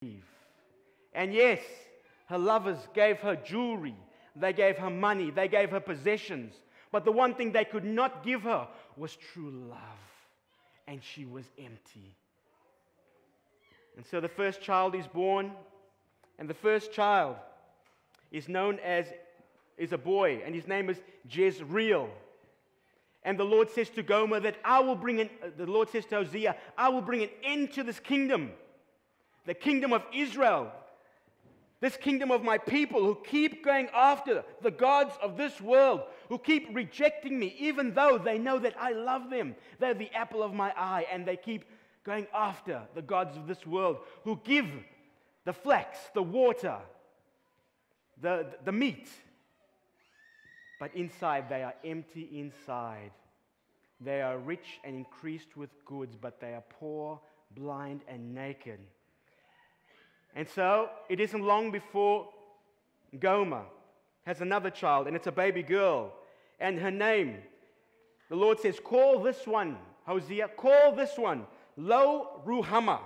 leave. And yes, her lovers gave her jewelry, they gave her money, they gave her possessions. But the one thing they could not give her was true love. And she was empty. And so the first child is born, and the first child is known as a boy, and his name is Jezreel. And the Lord says to Gomer that the Lord says to Hosea, I will bring an end to this kingdom, the kingdom of Israel, this kingdom of my people who keep going after the gods of this world, who keep rejecting me, even though they know that I love them. They're the apple of my eye, and they keep going after the gods of this world, who give the flax, the water, the meat. But inside, they are empty inside. They are rich and increased with goods, but they are poor, blind, and naked. And so, it isn't long before Gomer has another child, and it's a baby girl. And her name, the Lord says, call this one, Hosea, call this one, Lo Ruhamah.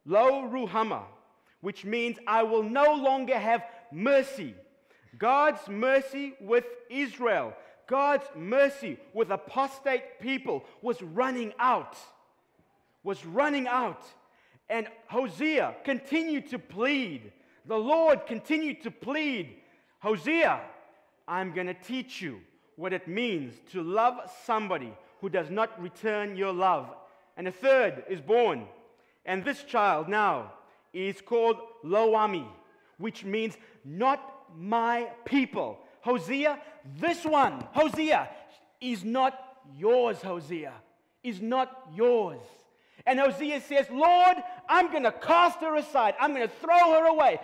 Lo Ruhamah, which means I will no longer have mercy. God's mercy with Israel, God's mercy with apostate people was running out. And Hosea continued to plead. The Lord continued to plead, Hosea, I'm going to teach you what it means to love somebody who does not return your love. And a third is born. And this child now is called Lo-Ami, which means not my people. Hosea, this one, Hosea, is not yours, Hosea. Is not yours. And Hosea says, Lord, I'm going to cast her aside. I'm going to throw her away.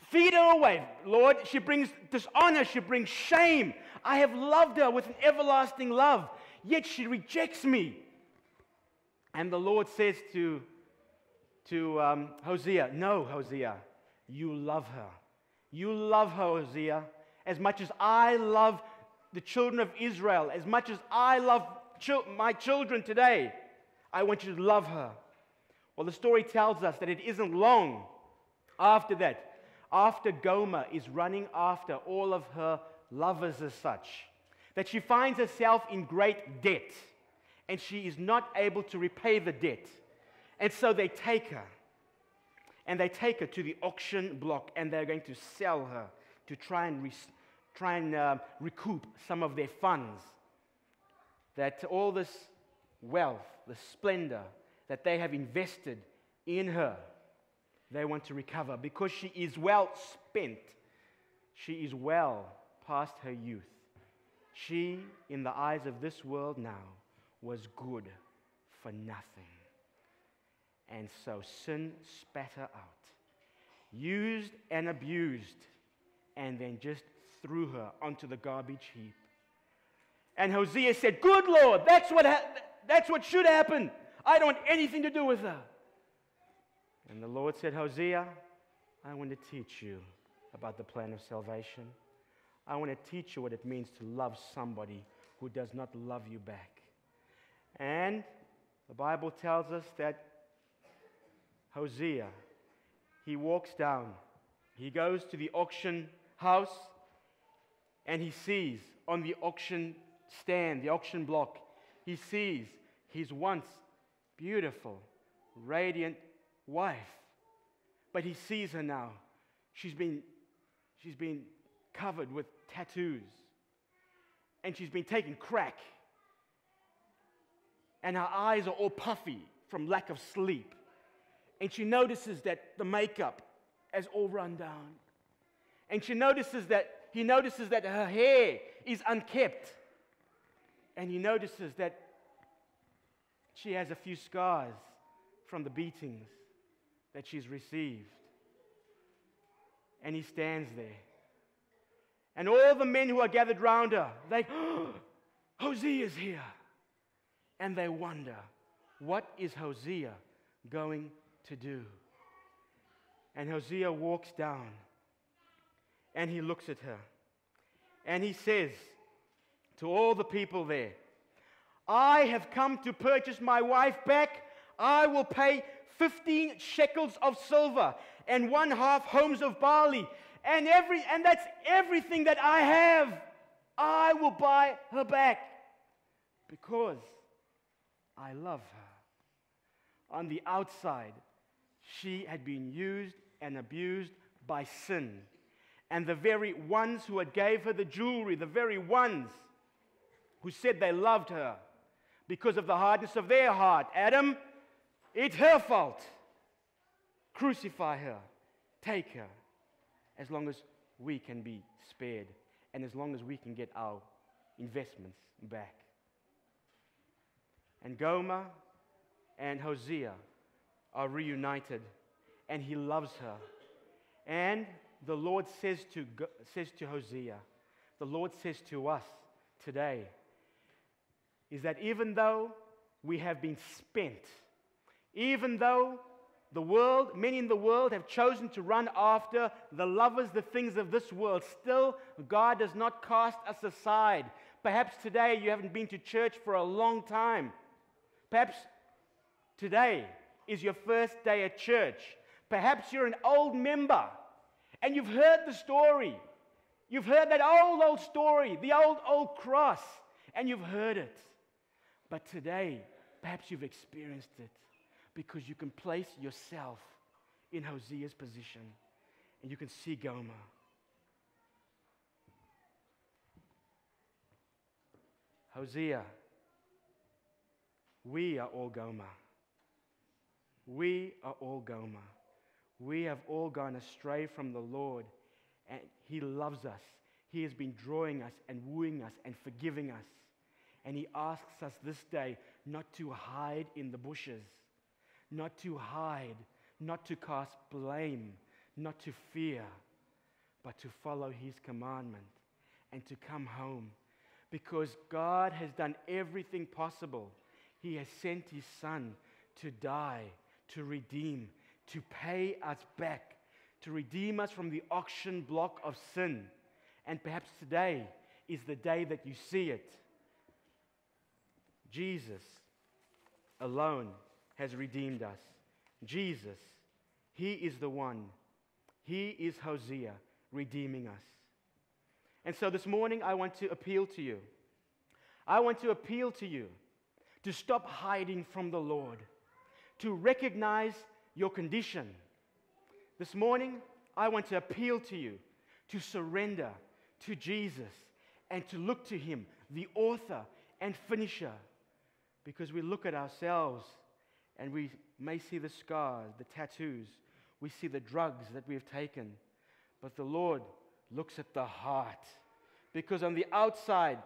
Feed her away, Lord. She brings dishonor. She brings shame. I have loved her with an everlasting love, yet she rejects me. And the Lord says to Hosea, no, Hosea, you love her. You love her, Hosea, as much as I love the children of Israel, as much as I love my children today. I want you to love her. Well, the story tells us that it isn't long after that, after Gomer is running after all of her lovers as such, that she finds herself in great debt, and she is not able to repay the debt. And so they take her, and they take her to the auction block, and they're going to sell her to try and recoup some of their funds. That all this wealth, the splendor that they have invested in her, they want to recover because she is well spent. She is well past her youth. She, in the eyes of this world now, was good for nothing. And so sin spat her out, used and abused, and then just threw her onto the garbage heap. And Hosea said, good Lord, that's what should happen. I don't want anything to do with her. And the Lord said, Hosea, I want to teach you about the plan of salvation. I want to teach you what it means to love somebody who does not love you back. And the Bible tells us that Hosea, he walks down, he goes to the auction house, and he sees on the auction stand, the auction block, he sees his once beautiful, radiant wife. But he sees her now. She's been covered with tattoos. And she's been taking crack. And her eyes are all puffy from lack of sleep. And she notices that the makeup has all run down. And he notices that her hair is unkempt. And he notices that she has a few scars from the beatings that she's received. And he stands there. And all the men who are gathered round her, they, oh, Hosea's here. And they wonder, what is Hosea going to do? And Hosea walks down and he looks at her and he says to all the people there, I have come to purchase my wife back. I will pay 15 shekels of silver, and 1/2 homes of barley, and that's everything that I have. I will buy her back because I love her. On the outside, she had been used and abused by sin. And the very ones who had gave her the jewelry, the very ones who said they loved her, because of the hardness of their heart, Adam, it's her fault. Crucify her. Take her. As long as we can be spared and as long as we can get our investments back. And Gomer and Hosea are reunited, and he loves her. And the Lord says to Hosea, the Lord says to us today, is that even though we have been spent, even though the world, many in the world have chosen to run after the lovers, the things of this world, still God does not cast us aside. Perhaps today you haven't been to church for a long time. Perhaps today is your first day at church. Perhaps you're an old member and you've heard the story. You've heard that old story, the old cross, and you've heard it. But today, perhaps you've experienced it because you can place yourself in Hosea's position and you can see Gomer. Hosea, we are all Gomer. We are all Gomer. We have all gone astray from the Lord, and He loves us. He has been drawing us and wooing us and forgiving us. And He asks us this day not to hide in the bushes, not to hide, not to cast blame, not to fear, but to follow His commandment and to come home. Because God has done everything possible. He has sent His Son to die, to redeem, to pay us back, to redeem us from the auction block of sin. And perhaps today is the day that you see it. Jesus alone has redeemed us. Jesus, He is the one. He is Hosea redeeming us. And so this morning I want to appeal to you. I want to appeal to you to stop hiding from the Lord, to recognize your condition. This morning I want to appeal to you to surrender to Jesus and to look to Him, the author and finisher. Because we look at ourselves and we may see the scars, the tattoos, we see the drugs that we have taken. But the Lord looks at the heart. Because on the outside,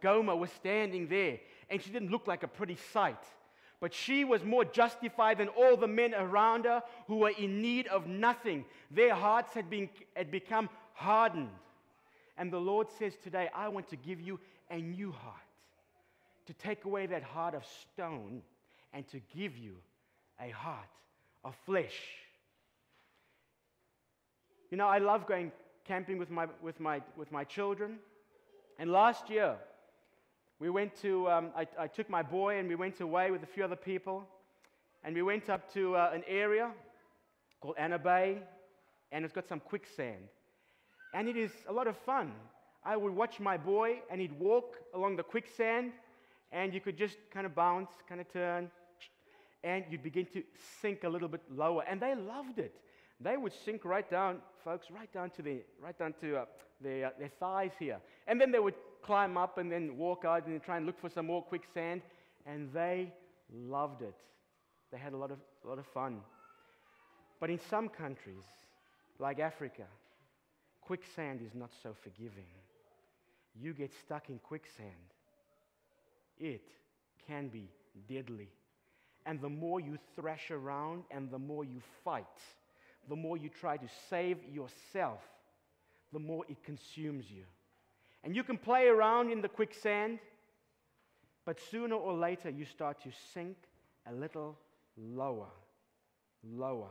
Gomer was standing there and she didn't look like a pretty sight. But she was more justified than all the men around her who were in need of nothing. Their hearts had become hardened. And the Lord says today, I want to give you a new heart. To take away that heart of stone and to give you a heart of flesh. You know, I love going camping with my children. And last year, we went to, I took my boy and we went away with a few other people. And we went up to an area called Anna Bay, and it's got some quicksand. And it is a lot of fun. I would watch my boy and he'd walk along the quicksand, and you could just kind of bounce, kind of turn, and you'd begin to sink a little bit lower. And they loved it. They would sink right down, folks, right down to their thighs here. And then they would climb up and then walk out and try and look for some more quicksand. And they loved it. They had a lot of fun. But in some countries, like Africa, quicksand is not so forgiving. You get stuck in quicksand, it can be deadly. And the more you thrash around and the more you fight, the more you try to save yourself, the more it consumes you. And you can play around in the quicksand, but sooner or later you start to sink a little lower, lower.